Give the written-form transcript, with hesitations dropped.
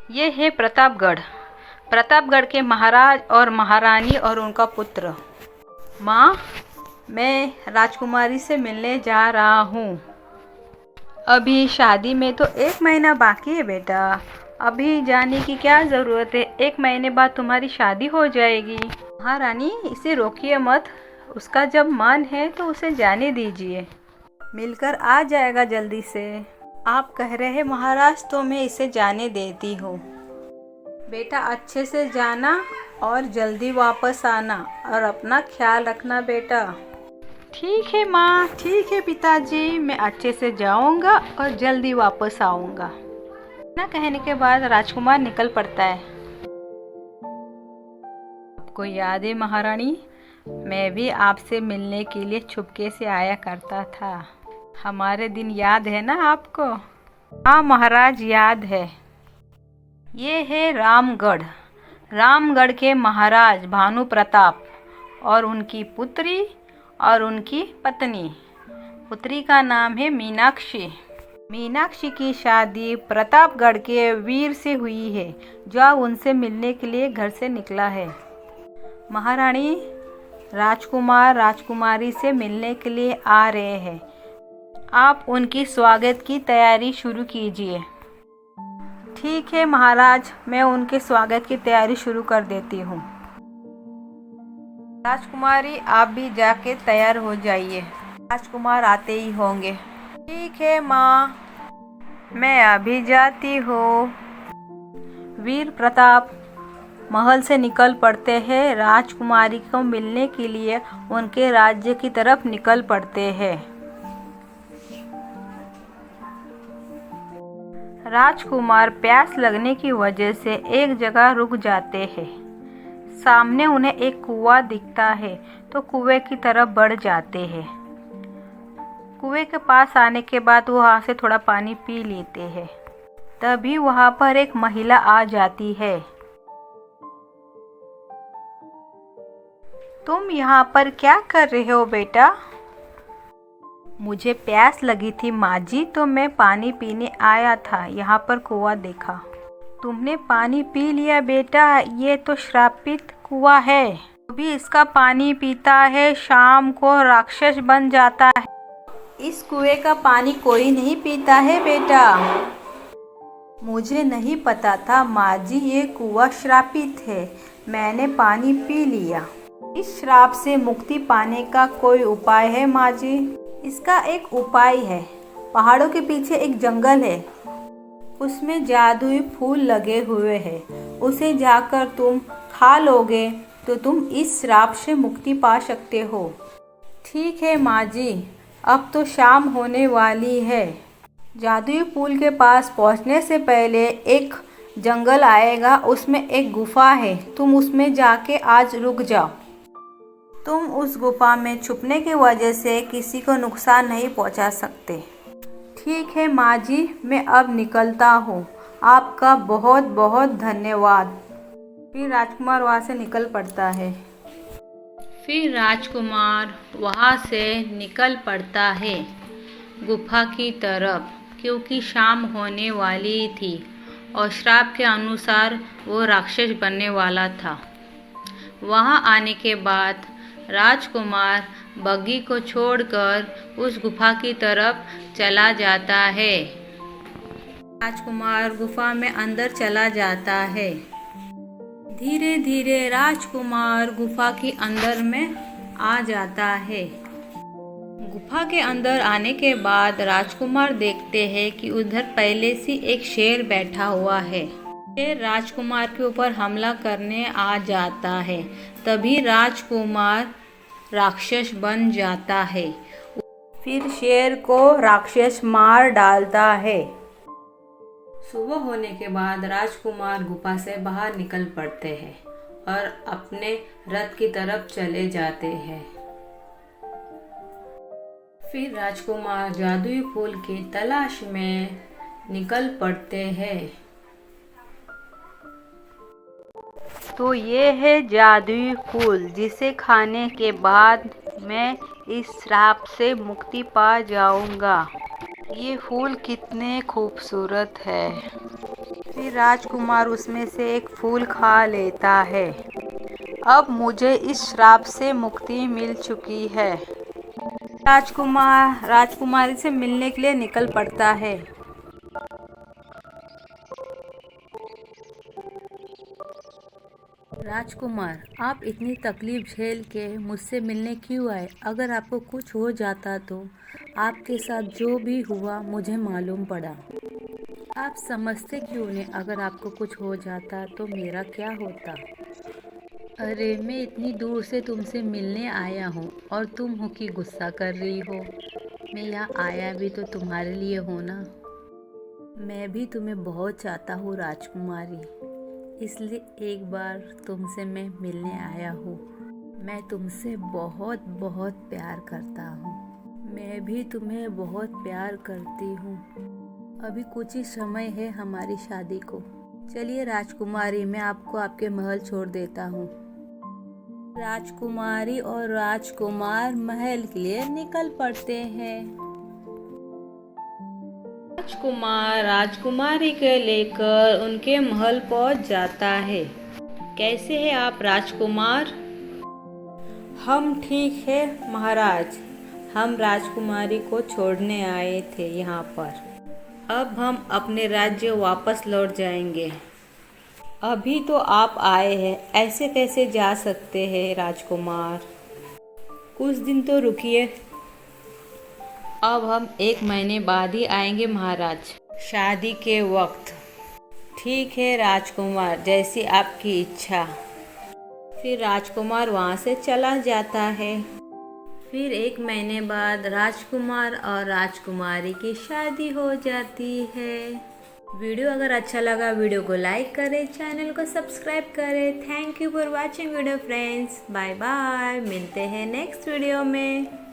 ये है प्रतापगढ़। प्रतापगढ़ के महाराज और महारानी और उनका पुत्र। माँ, मैं राजकुमारी से मिलने जा रहा हूँ। अभी शादी में तो 1 महीना बाकी है बेटा। अभी जाने की क्या ज़रूरत है, 1 महीने बाद तुम्हारी शादी हो जाएगी। महारानी, इसे रोकिए मत। उसका जब मन है तो उसे जाने दीजिए, मिलकर आ जाएगा जल्दी से। आप कह रहे हैं महाराज, तो मैं इसे जाने देती हूँ। बेटा, अच्छे से जाना और जल्दी वापस आना और अपना ख्याल रखना बेटा। ठीक है माँ, ठीक है पिताजी, मैं अच्छे से जाऊँगा और जल्दी वापस आऊँगा। इतना कहने के बाद राजकुमार निकल पड़ता है। आपको याद है महारानी, मैं भी आपसे मिलने के लिए चुपके से आया करता था। हमारे दिन याद है ना आपको? हाँ महाराज, याद है। ये है रामगढ़। रामगढ़ के महाराज भानु प्रताप और उनकी पुत्री और उनकी पत्नी। पुत्री का नाम है मीनाक्षी। मीनाक्षी की शादी प्रतापगढ़ के वीर से हुई है, जो उनसे मिलने के लिए घर से निकला है। महारानी, राजकुमार राजकुमारी से मिलने के लिए आ रहे हैं। आप उनकी स्वागत की तैयारी शुरू कीजिए। ठीक है महाराज, मैं उनके स्वागत की तैयारी शुरू कर देती हूँ। राजकुमारी, आप भी जाके तैयार हो जाइए, राजकुमार आते ही होंगे। ठीक है माँ, मैं अभी जाती हूँ। वीर प्रताप महल से निकल पड़ते हैं। राजकुमारी को मिलने के लिए उनके राज्य की तरफ निकल पड़ते हैं। राजकुमार प्यास लगने की वजह से एक जगह रुक जाते हैं। सामने उन्हें एक कुआं दिखता है तो कुएं की तरफ बढ़ जाते हैं। कुएं के पास आने के बाद वो वहाँ से थोड़ा पानी पी लेते हैं। तभी वहाँ पर एक महिला आ जाती है। तुम यहाँ पर क्या कर रहे हो बेटा? मुझे प्यास लगी थी माँ जी, तो मैं पानी पीने आया था। यहाँ पर कुआं देखा। तुमने पानी पी लिया बेटा? ये तो श्रापित कुआं है। भी इसका पानी पीता है शाम को राक्षस बन जाता है। इस कुएं का पानी कोई नहीं पीता है बेटा। मुझे नहीं पता था माँ जी, ये कुआं श्रापित है। मैंने पानी पी लिया। इस श्राप से मुक्ति पाने का कोई उपाय है माँ जी? इसका एक उपाय है। पहाड़ों के पीछे एक जंगल है, उसमें जादुई फूल लगे हुए हैं। उसे जाकर तुम खा लोगे तो तुम इस श्राप से मुक्ति पा सकते हो। ठीक है माँ जी, अब तो शाम होने वाली है। जादुई फूल के पास पहुँचने से पहले एक जंगल आएगा, उसमें एक गुफा है। तुम उसमें जाके आज रुक जाओ। तुम उस गुफा में छुपने की वजह से किसी को नुकसान नहीं पहुंचा सकते। ठीक है माँ जी, मैं अब निकलता हूँ। आपका बहुत बहुत धन्यवाद। फिर राजकुमार वहाँ से निकल पड़ता है। गुफा की तरफ, क्योंकि शाम होने वाली थी और श्राप के अनुसार वो राक्षस बनने वाला था। वहाँ आने के बाद राजकुमार बग्गी को छोड़कर उस गुफा की तरफ चला जाता है। राजकुमार गुफा में अंदर चला जाता है। धीरे धीरे राजकुमार गुफा के अंदर में आ जाता है। गुफा के अंदर आने के बाद राजकुमार देखते हैं कि उधर पहले से एक शेर बैठा हुआ है। शेर राजकुमार के ऊपर हमला करने आ जाता है। तभी राजकुमार राक्षस बन जाता है। फिर शेर को राक्षस मार डालता है। सुबह होने के बाद राजकुमार गुफा से बाहर निकल पड़ते हैं और अपने रथ की तरफ चले जाते हैं। फिर राजकुमार जादुई फूल की तलाश में निकल पड़ते हैं। तो ये है जादुई फूल, जिसे खाने के बाद मैं इस श्राप से मुक्ति पा जाऊंगा। ये फूल कितने खूबसूरत है। फिर राजकुमार उसमें से एक फूल खा लेता है। अब मुझे इस श्राप से मुक्ति मिल चुकी है। राजकुमार राजकुमारी से मिलने के लिए निकल पड़ता है। राजकुमार, आप इतनी तकलीफ झेल के मुझसे मिलने क्यों आए? अगर आपको कुछ हो जाता तो आपके साथ जो भी हुआ मुझे मालूम पड़ा। आप समझते क्यों नहीं? अगर आपको कुछ हो जाता तो मेरा क्या होता? अरे, मैं इतनी दूर से तुमसे मिलने आया हूँ और तुम हो कि गुस्सा कर रही हो। मैं यहाँ आया भी तो तुम्हारे लिए हो ना। मैं भी तुम्हें बहुत चाहता हूँ राजकुमारी, इसलिए एक बार तुमसे मैं मिलने आया हूँ। मैं तुमसे बहुत बहुत प्यार करता हूँ। मैं भी तुम्हें बहुत प्यार करती हूँ। अभी कुछ ही समय है हमारी शादी को। चलिए राजकुमारी, मैं आपको आपके महल छोड़ देता हूँ। राजकुमारी और राजकुमार महल के लिए निकल पड़ते हैं। राजकुमार राजकुमारी को लेकर उनके महल पहुंच जाता है। कैसे हैं आप राजकुमार? हम ठीक है महाराज। हम राजकुमारी को छोड़ने आए थे यहाँ पर। अब हम अपने राज्य वापस लौट जाएंगे। अभी तो आप आए हैं, ऐसे कैसे जा सकते हैं राजकुमार? कुछ दिन तो रुकिए। अब हम 1 महीने बाद ही आएंगे महाराज, शादी के वक्त। ठीक है राजकुमार, जैसी आपकी इच्छा। फिर राजकुमार वहाँ से चला जाता है। फिर 1 महीने बाद राजकुमार और राजकुमारी की शादी हो जाती है। वीडियो अगर अच्छा लगा वीडियो को लाइक करें, चैनल को सब्सक्राइब करें। Thank you for watching video friends. Bye bye, मिलते हैं नेक्स्ट वीडियो में।